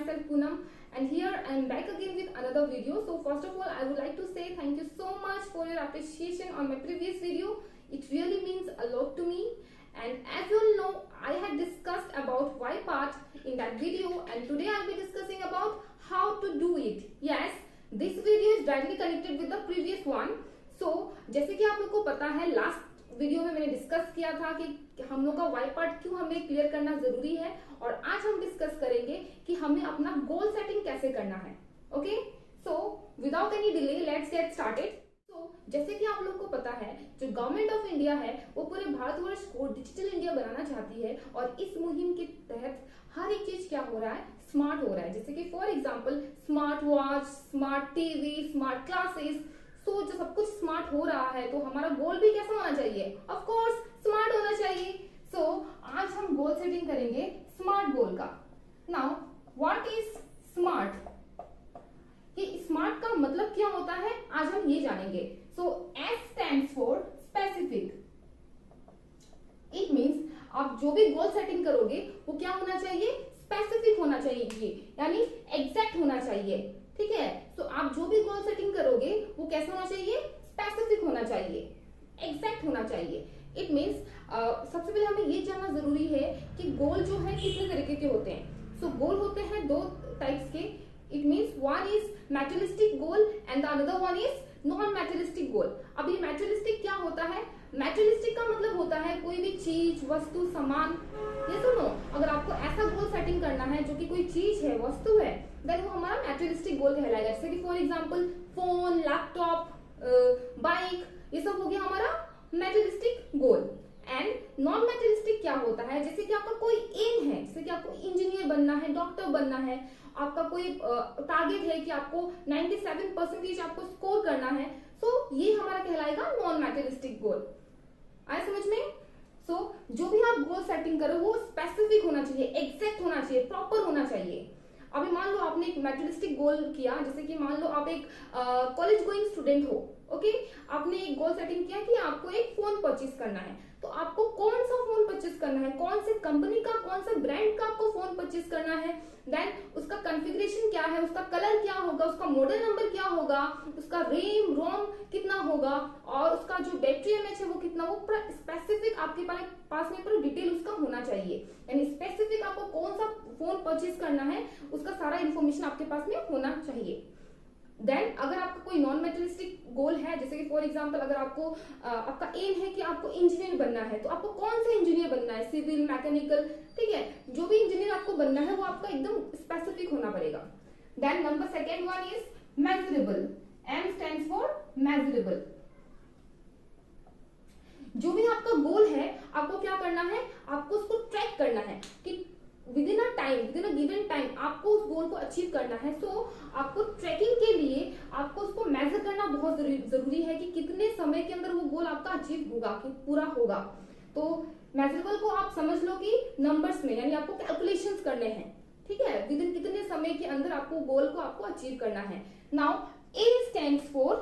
myself Poonam, and here I am back again with another video. So first of all, I would like to say thank you so much for your appreciation on my previous video. It really means a lot to me. And as you all know, I had discussed about why part in that video, and today I'll be discussing about how to do it. Yes, this video is directly connected with the previous one. So जैसे कि आप लोग को पता है, last video में मैंने discuss किया था कि हम लोग का वाई पार्ट क्यों हमें क्लियर करना जरूरी है, और आज हम डिस्कस करेंगे कि हमें अपना गोल सेटिंग कैसे करना है. Okay, so without any delay let's get started. तो जैसे कि आप लोग को पता है, जो गवर्नमेंट ऑफ इंडिया है वो पूरे भारतवर्ष को डिजिटल इंडिया बनाना चाहती है, और इस मुहिम के तहत हर एक चीज क्या हो रहा है, स्मार्ट हो रहा है. जैसे कि for example smart watch, smart TV, smart classes. तो जो सब कुछ स्मार्ट हो रहा है, तो हमारा गोल भी कैसा होना चाहिए, ऑफ कोर्स स्मार्ट होना चाहिए. सो आज हम गोल सेटिंग करेंगे स्मार्ट गोल का. नाउ व्हाट इज स्मार्ट, कि स्मार्ट का मतलब क्या होता है आज हम ये जानेंगे. So S stands for specific. It means आप जो भी गोल सेटिंग करोगे वो क्या होना चाहिए, स्पेसिफिक होना चाहिए, यानी एग्जैक्ट होना चाहिए. ठीक है, तो आप जो भी गोल सेटिंग करोगे वो कैसा होना चाहिए, स्पेसिफिक होना चाहिए, एग्जैक्ट होना चाहिए. इट मींस सबसे पहले हमें ये जानना जरूरी है कि गोल जो है कितने तरीके के होते हैं. सो गोल होते हैं दो टाइप्स के. It means one is materialistic goal and the another one is non materialistic goal. अब ये मैटेरियलिस्टिक क्या होता है, मैटेरियलिस्टिक का मतलब होता है कोई भी चीज, वस्तु, सामान. ये सुनो, अगर आपको ऐसा गोल सेटिंग करना है जो कि कोई चीज है, वस्तु है, देन वो हमारा मैटेरियलिस्टिक गोल कहलाएगा. जैसे कि for example phone, laptop, bike, ये सब हो गया हमारा materialistic goal. And non materialistic क्या होता है, जैसे कि आपका कोई एम है, जैसे कि आपको इंजीनियर बनना है, डॉक्टर बनना है, आपका कोई टारगेट है कि आपको 97% आपको स्कोर करना है. सो ये हमारा कहलाएगा नॉन मैटेरियलिस्टिक गोल. आया समझ में. सो जो भी आप गोल सेटिंग करो वो स्पेसिफिक होना चाहिए, एग्जैक्ट होना चाहिए, प्रॉपर होना चाहिए. अभी मान लो आपने एक मैटेरियलिस्टिक गोल किया, जैसे कि मान लो आप एक कॉलेज गोइंग स्टूडेंट हो. ओके, आपने एक गोल सेटिंग किया कि आपको एक फोन परचेज करना है. तो आपको कौन सा फोन परचेज करना है, कौन से कंपनी का, कौन से ब्रांड का आपको फोन परचेज करना है, देन उसका कॉन्फ़िगरेशन क्या है, उसका कलर क्या होगा, उसका मॉडल नंबर क्या होगा, उसका रैम रोम कितना होगा, और उसका जो बैटरी एमएच है वो कितना, वो पूरा स्पेसिफिक आपके पास में पूरा डिटेल उसका होना चाहिए. यानी स्पेसिफिक आपको कौन सा फोन परचेज करना है उसका सारा इन्फॉर्मेशन आपके पास में होना चाहिए. देन अगर आपका कोई नॉन मेटेरियलिस्टिक गोल है, जैसे कि फॉर एग्जांपल अगर आपको आपका एम है कि आपको इंजीनियर बनना है, तो आपको कौन सा इंजीनियर बनना है, सिविल, मैकेनिकल, ठीक है, जो भी इंजीनियर आपको बनना है वो आपका एकदम स्पेसिफिक होना पड़ेगा. Then number second one is measurable. M stands for measurable. जो भी आपका गोल है आपको क्या करना है, आपको उसको ट्रैक करना है कि within a time, within a given time आपको उस गोल को अचीव करना है. सो आपको ट्रैकिंग के लिए आपको उसको मेजर करना बहुत जरूरी है कि कितने समय के अंदर वो गोल आपका अचीव होगा, कि पूरा होगा. तो मेजरेबल को आप समझ लो कि नंबर्स में, यानी आपको कैलकुलेशंस करने हैं. ठीक है, विदिन कितने समय के अंदर आपको गोल को आपको अचीव करना है. Now A stands for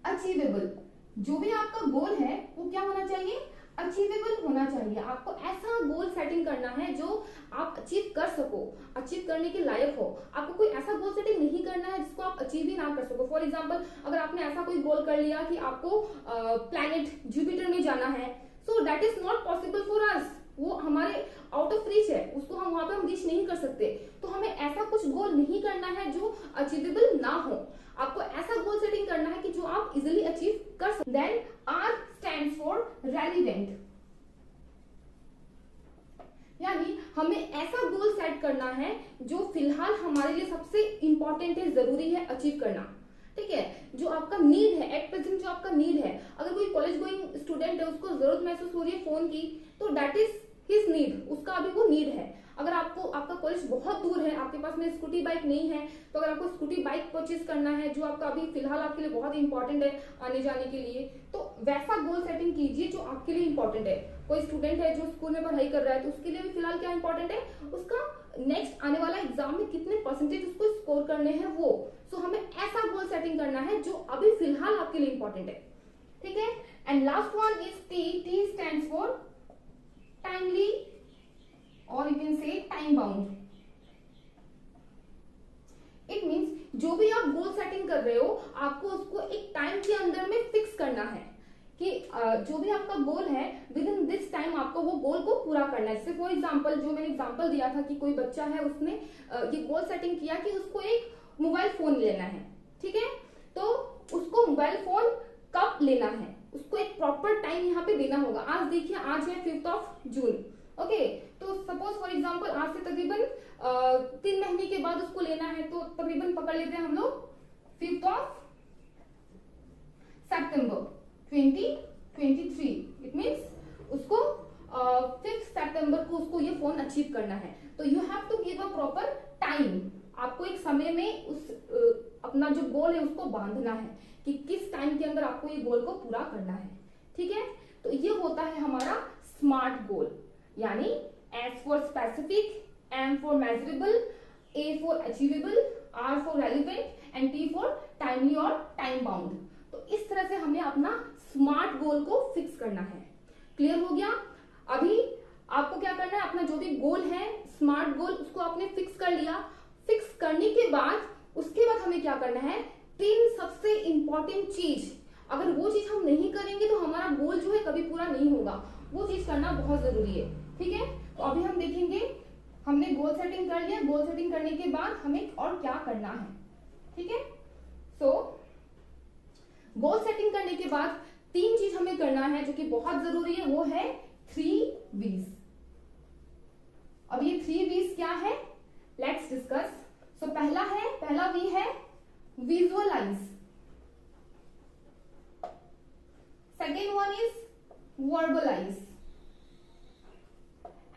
achievable. जो भी आपका गोल है वो क्या होना चाहिए, अचीवेबल होना चाहिए. आपको ऐसा गोल सेटिंग करना है जो आप अचीव कर सको, अचीव करने के लायक हो. आपको कोई ऐसा गोल सेटिंग नहीं करना है जिसको आप अचीव ही ना कर सको. फॉर एग्जांपल अगर आपने ऐसा कोई गोल कर लिया कि आपको प्लैनेट जुपिटर में जाना है, so that is not possible for us. वो हमारे आउट ऑफ रीच है, उसको हम वहां पे हम रीच नहीं कर सकते. तो हमें ऐसा कुछ गोल नहीं करना है जो अचीवेबल ना हो. आपको ऐसा गोल सेटिंग करना है कि जो आप इजिली अचीव कर सकते. Then R stands for relevant. यानी हमें ऐसा गोल सेट करना है जो फिलहाल हमारे लिए सबसे इंपॉर्टेंट है, जरूरी है अचीव करना. ठीक है, जो आपका नीड है एट प्रेजेंट, जो आपका नीड है. अगर कोई कॉलेज गोइंग स्टूडेंट है, उसको जरूरत महसूस हो रही है फोन की, तो दैट इज हिज नीड, उसका अभी वो नीड है. अगर आपको आपका कॉलेज बहुत दूर है, आपके पास में स्कूटी बाइक नहीं है, तो अगर आपको स्कूटी बाइक परचेज करना है जो आपका अभी फिलहाल आपके लिए बहुत इंपॉर्टेंट है आने जाने के लिए, तो वैसा गोल सेटिंग कीजिए जो आपके लिए इंपॉर्टेंट है. कोई स्टूडेंट है जो स्कूल में पढ़ाई कर रहा है, तो उसके लिए भी फिलहाल क्या इंपॉर्टेंट है, उसका नेक्स्ट आने वाला एग्जाम में कितने परसेंटेज उसको स्कोर करने हैं वो. सो हमें ऐसा गोल सेटिंग करना है जो अभी फिलहाल आपके लिए इंपॉर्टेंट है. ठीक है, and last one is T. T stands for timely, or you can say time bound. जो भी आपका गोल है विद इन दिस टाइम आपको वो गोल को पूरा करना है। जैसे फॉर एग्जाम्पल जो मैंने एग्जाम्पल दिया था कि कोई बच्चा है उसने ये गोल सेटिंग किया कि उसको एक मोबाइल फोन लेना है, ठीक है, तो उसको मोबाइल फोन कब लेना है, उसको एक प्रॉपर टाइम यहाँ पे देना होगा। आज देखिए आज है 5 जून, ओके, तो सपोज फॉर एग्जाम्पल आज से तकरीबन 3 महीने के बाद उसको लेना है, तो तकरीबन पकड़ लेते हैं हम लोग 5 सितंबर 2023। इट मीन्स उसको 5 सितंबर को उसको ये फोन अचीव करना है। तो you have to give a proper time, आपको एक समय में उस अपना जो गोल है उसको बांधना है कि किस टाइम के अंदर आपको ये गोल को पूरा करना है, ठीक है। तो ये होता है हमारा स्मार्ट गोल, यानी S for specific, M for measurable, A for achievable, R for relevant and T for timely और टाइम बाउंड। तो इस तरह से हमें अपना स्मार्ट गोल को फिक्स करना है। क्लियर हो गया? अभी आपको क्या करना है, अपना जो भी गोल है स्मार्ट गोल उसको आपने फिक्स कर लिया। फिक्स करने के बाद उसके बाद हमें क्या करना है, 3 सबसे इंपॉर्टेंट चीज, अगर वो चीज हम नहीं करेंगे तो हमारा गोल जो है कभी पूरा नहीं होगा, वो चीज करना बहुत जरूरी है, ठीक है। तो अभी हम देखेंगे, हमने गोल सेटिंग कर लिया, गोल सेटिंग करने के बाद हमें और क्या करना है, ठीक है। सो गोल सेटिंग करने के बाद 3 चीज हमें करना है जो कि बहुत जरूरी है, वो है 3 V's। अब ये 3 V's क्या है, लेट्स डिस्कस। सो पहला V है visualise, second one is verbalise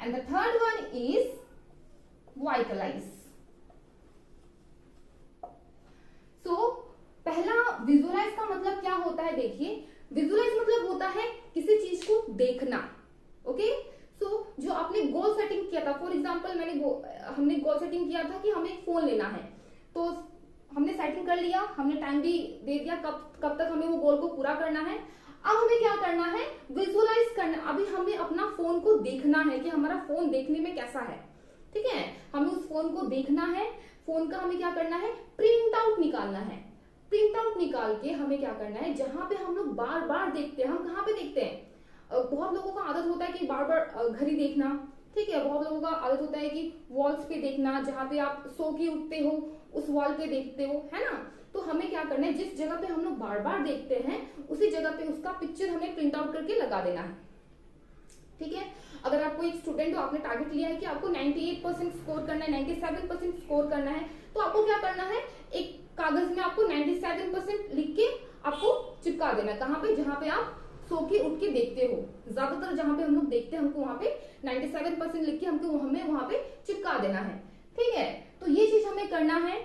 and the third one is vitalise. So पहला विजुअलाइज का मतलब क्या होता है, देखिए विजुअलाइज मतलब होता है किसी चीज को देखना, ओके। सो जो आपने गोल सेटिंग किया था, फॉर एग्जांपल हमने गोल सेटिंग किया था कि हमें एक फोन लेना है, तो हमने सेटिंग कर लिया, हमने टाइम भी दे दिया कब तक हमें वो गोल को पूरा करना है। अब हमें क्या करना है, विजुअलाइज करना। अभी हमें अपना फोन को देखना है कि हमारा फोन देखने में कैसा है, ठीक है। हमें उस फोन को देखना है, फोन का हमें क्या करना है, प्रिंट आउट निकालना है। प्रिंट आउट निकाल के हमें क्या करना है, जहां पे हम लोग बार बार देखते हैं, हम कहाँ पे देखते हैं, बहुत लोगों का आदत होता है कि बार बार घड़ी देखना, ठीक है। बहुत लोगों का आदत होता है कि वॉल्स पे देखना, जहां पे आप सो के उठते हो उस वॉल पे देखते हो, है ना। तो हमें क्या करना है, जिस जगह पे हम लोग बार बार देखते हैं उसी जगह पे उसका पिक्चर हमें प्रिंट आउट करके लगा देना है, ठीक है। अगर आपको एक स्टूडेंट हो, आपने टारगेट लिया है कि आपको 98% स्कोर करना है, 97% स्कोर करना है, तो आपको क्या करना है, एक कागज में आपको 97% लिख के आपको चिपका देना। कहाँ पे, जहां पे आप सो के उठ के देखते हो, ज्यादातर जहां पे हम लोग देखते हैं हमको वहां पे 97% लिख के हमको हमें वहां पे चिपका देना है, ठीक है। तो ये चीज हमें करना है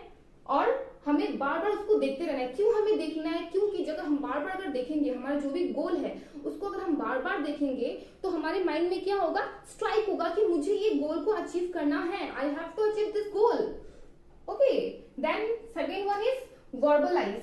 और हमें बार बार उसको देखते रहना है। क्यों हमें देखना है, क्योंकि जब हम बार बार अगर देखेंगे, हमारा जो भी गोल है उसको अगर हम बार बार देखेंगे तो हमारे माइंड में क्या होगा, स्ट्राइक होगा कि मुझे ये गोल को अचीव करना है, I have to achieve this goal, okay. Then second one is verbalize.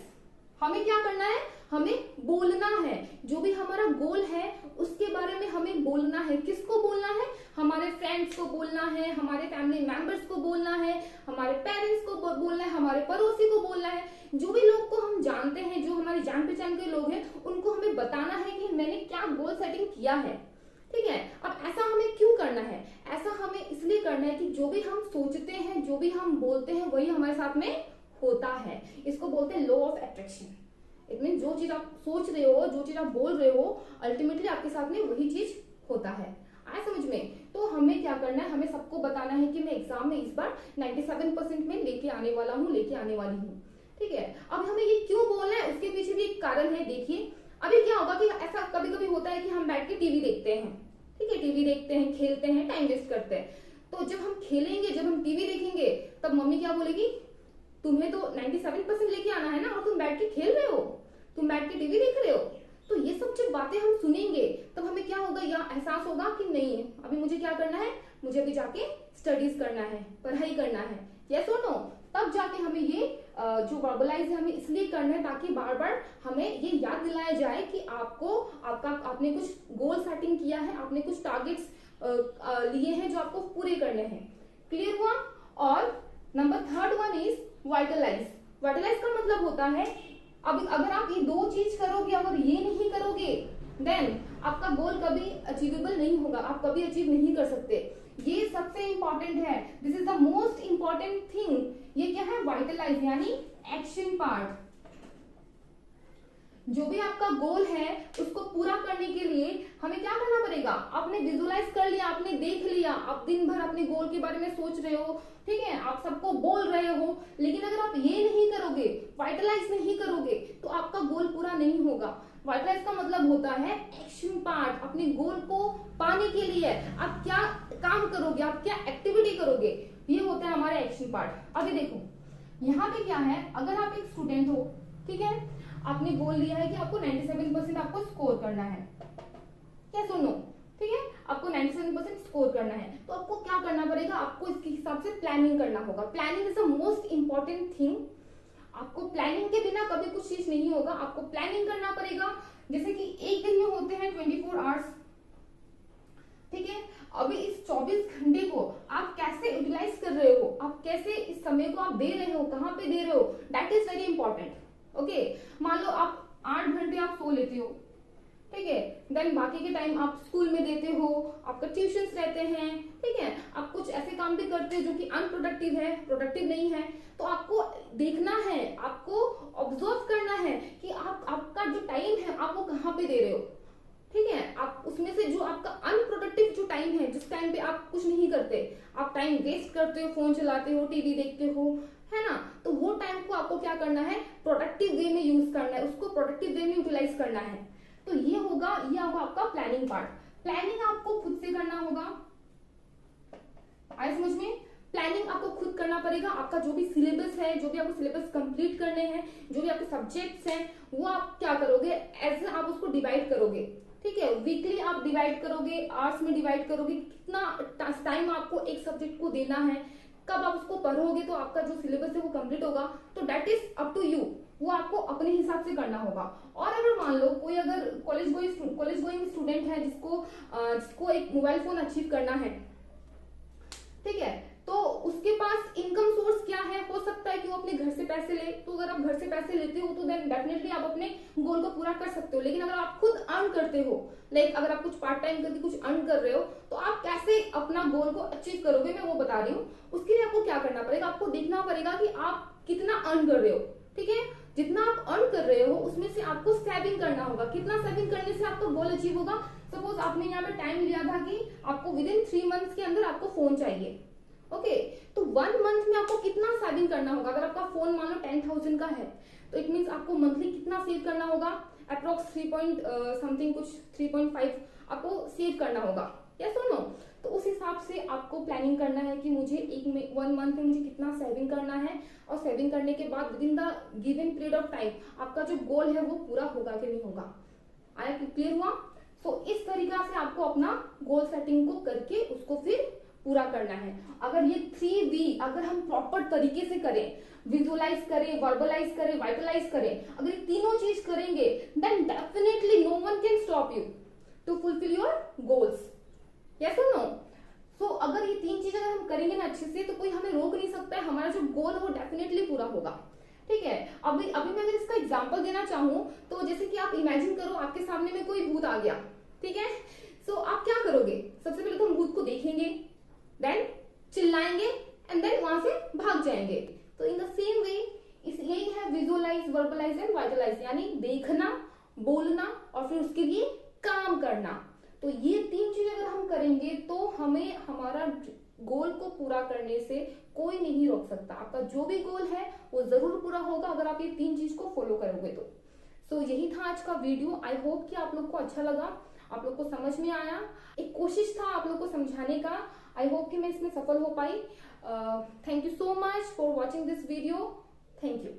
हमें क्या करना है, हमें बोलना है, जो भी हमारा गोल है उसके बारे में हमें बोलना है। किसको बोलना है, हमारे फ्रेंड्स को बोलना है, हमारे फैमिली मेंबर्स को बोलना है, हमारे पेरेंट्स को बोलना है, हमारे पड़ोसी को बोलना है, जो भी लोग को हम जानते हैं, जो हमारे जान पहचान के लोग हैं, उनको हमें बताना है कि मैंने क्या गोल सेटिंग किया है, ठीक है। अब ऐसा हमें क्यों करना है, ऐसा हमें इसलिए करना है कि जो भी हम सोचते हैं, जो भी हम बोलते हैं, वही हमारे साथ में होता है। इसको बोलते हैं law of attraction. It mean जो चीज आप सोच रहे हो, जो चीज आप बोल रहे हो, अल्टीमेटली आपके साथ में वही चीज होता है। आया समझ में? तो हमें क्या करना है, हमें सबको बताना है कि मैं एग्जाम में इस बार 97% में लेके आने वाला हूँ, लेके आने वाली हूँ, ठीक है। अब हमें ये क्यों बोलना है, उसके पीछे भी एक कारण है। देखिए अभी क्या होगा कि ऐसा कभी कभी होता है कि हम बैठ के टीवी देखते हैं, ठीक है, टीवी देखते हैं, खेलते हैं, टाइम वेस्ट करते हैं। तो जब हम खेलेंगे, जब हम टीवी देखेंगे, तब मम्मी क्या बोलेगी, तुम्हें तो 97% लेके आना है ना, और तुम बैठ के खेल रहे हो, तुम बैठ के टीवी देख रहे हो। तो ये सब जब बातें हम सुनेंगे तब हमें क्या होगा, या एहसास होगा कि नहीं अभी मुझे क्या करना है, मुझे अभी जाके स्टडीज करना है, पढ़ाई करना है, यस और नो। तब जाके हमें ये जो वर्बलाइज है हमें इसलिए करना है ताकि बार बार हमें ये याद दिलाया जाए कि आपने कुछ गोल सेटिंग किया है, आपने कुछ टारगेट्स लिए हैं जो आपको पूरे करने हैं। क्लियर हुआ? और नंबर थर्ड वन इज वाइटलाइज। वाइटलाइज का मतलब होता है, अब अगर आप ये दो चीज करोगे, अगर ये नहीं करोगे देन आपका गोल कभी अचीवेबल नहीं होगा, आप कभी अचीव नहीं कर सकते। ये सबसे इंपॉर्टेंट है, this is the most important thing. ये क्या है, वाइटलाइज यानी एक्शन पार्ट। जो भी आपका गोल है उसको पूरा करने के लिए हमें क्या करना पड़ेगा, आपने विजुअलाइज कर लिया, आपने देख लिया, आप दिन भर अपने गोल के बारे में सोच रहे हो, ठीक है, आप सबको बोल रहे हो, लेकिन अगर आप ये नहीं करोगे, वाइटलाइज नहीं करोगे, तो आपका गोल पूरा नहीं होगा। वाइटलाइज का मतलब होता है एक्शन पार्ट। अपने गोल को पाने के लिए आप क्या काम करोगे, आप क्या एक्टिविटी करोगे, ये होता है हमारा एक्शन पार्ट। अभी देखो यहाँ पे क्या है, अगर आप एक स्टूडेंट हो, ठीक है, आपने गोल लिया है कि आपको 97% आपको स्कोर करना है, क्या सुनो, ठीक है, आपको 97% स्कोर करना है, तो आपको क्या करना पड़ेगा, आपको इसके हिसाब से प्लानिंग करना होगा। Planning is the most important thing. आपको प्लानिंग के बिना कभी कुछ चीज नहीं होगा, आपको प्लानिंग करना पड़ेगा। जैसे कि एक दिन में होते हैं 24 आवर्स, ठीक है, अभी इस 24 घंटे को आप कैसे यूटिलाइज कर रहे हो, आप कैसे इस समय को आप दे रहे हो, कहाँ पे दे रहे हो, that is very important. Okay, मान लो आप 8 घंटे आप सो लेते हो, ठीक है, देन बाकी के टाइम आप स्कूल में देते हो, आपका ट्यूशंस रहते हैं, ठीक है, आप कुछ ऐसे काम भी करते हो जो कि अनप्रोडक्टिव है, प्रोडक्टिव नहीं है, तो आपको देखना है, आपको ऑब्जर्व करना है कि आपका जो टाइम है आप वो कहाँ पे दे रहे हो, ठीक है, आप उसमें से जो आपका अनप्रोडक्टिव जो टाइम है, जिस टाइम पे आप कुछ नहीं करते, आप टाइम वेस्ट करते हो, फोन चलाते हो, टीवी देखते हो, है ना, तो वो टाइम को आपको क्या करना है, प्रोडक्टिव वे में यूज करना है, उसको प्रोडक्टिव वे में यूटिलाइज करना है। तो ये होगा आपका प्लानिंग पार्ट। प्लानिंग आपको खुद से करना होगा, आए समझ में, प्लानिंग आपको खुद करना पड़ेगा। आपका जो भी सिलेबस है, जो भी आपको सिलेबस कंप्लीट करने हैं, जो भी आपके सब्जेक्ट्स हैं, वो आप क्या करोगे, ऐसे आप उसको डिवाइड करोगे, ठीक है, वीकली आप डिवाइड करोगे, आवर्स में डिवाइड करोगे, कितना टाइम आपको एक सब्जेक्ट को देना है, कब आप उसको पढ़ोगे तो आपका जो सिलेबस है वो कंप्लीट होगा, तो that is up to you, वो आपको अपने हिसाब से करना होगा। और अगर मान लो कोई अगर कॉलेज गोइंग स्टूडेंट है जिसको एक मोबाइल फोन अचीव करना है, ठीक है, तो उसके पास इनकम सोर्स क्या है, हो सकता है कि वो अपने घर से पैसे ले, तो अगर आप घर से पैसे लेते हो तो देन डेफिनेटली आप अपने गोल को पूरा कर सकते हो। लेकिन अगर आप खुद अर्न करते हो, लाइक अगर आप कुछ पार्ट टाइम करके कुछ अर्न कर रहे हो, तो आप कैसे अपना गोल को अचीव करोगे, मैं वो बता रही हूँ। उसके लिए आपको क्या करना पड़ेगा, आपको देखना पड़ेगा कि आप कितना अर्न कर रहे हो, ठीक है, जितना आप अर्न कर रहे हो उसमें से आपको सेविंग करना होगा। कितना सेविंग करने से आपका गोल अचीव होगा, सपोज आपने यहाँ पे टाइम लिया था कि आपको विद इन 3 मंथ्स के अंदर आपको फोन चाहिए, ओके, तो 1 मंथ में आपको कितना सेविंग करना होगा। अगर आपका फोन मान लो 10,000 का है, तो इट मीन्स आपको मंथली कितना सेव करना होगा, अप्रोक्स 3.5 आपको सेव करना होगा, या सुनो, तो उस हिसाब से आपको प्लानिंग करना है कि मुझे 1 मंथ में मुझे कितना सेविंग करना है, और सेविंग करने के बाद with in the given period of time आपका जो गोल है वो पूरा होगा कि नहीं होगा। आया, क्लियर हुआ? सो इस तरीका से आपको अपना गोल सेटिंग को करके उसको फिर पूरा करना है। अगर ये 3V अगर हम प्रॉपर तरीके से करें, विजुअलाइज करें, वर्बलाइज करें, वाइटलाइज करें, अगर ये तीनों चीज करेंगे, then definitely no one can stop you to fulfil your goals, yes और नो। सो अगर ये 3 चीज अगर हम करेंगे ना अच्छे से, तो कोई हमें रोक नहीं सकता है, हमारा जो गोल है वो डेफिनेटली पूरा होगा, ठीक है। अभी मैं अगर इसका एग्जांपल देना चाहूँ, तो जैसे कि आप इमेजिन करो आपके सामने में कोई भूत आ गया, ठीक है, सो आप क्या करोगे, सबसे पहले तो हम भूत को देखेंगे, देन चिल्लाएंगे, एंड देन वहां से भाग जाएंगे। तो इन द सेम वे यही है विजुअलाइज, वर्बलाइज एंड वाइटलाइज, यानी देखना, बोलना और फिर उसके लिए काम करना। तो ये 3 चीजें अगर हम करेंगे तो हमें हमारा गोल को पूरा करने से कोई नहीं रोक सकता। आपका जो भी गोल है वो जरूर पूरा होगा अगर आप ये 3 चीज को फॉलो करोगे तो। सो यही था आज का वीडियो। आई होप कि आप लोग को अच्छा लगा, आप लोग को समझ में आया। एक कोशिश था आप लोग को समझाने का। आई होप कि मैं इसमें सफल हो पाई। Thank you so much for watching this video. Thank you.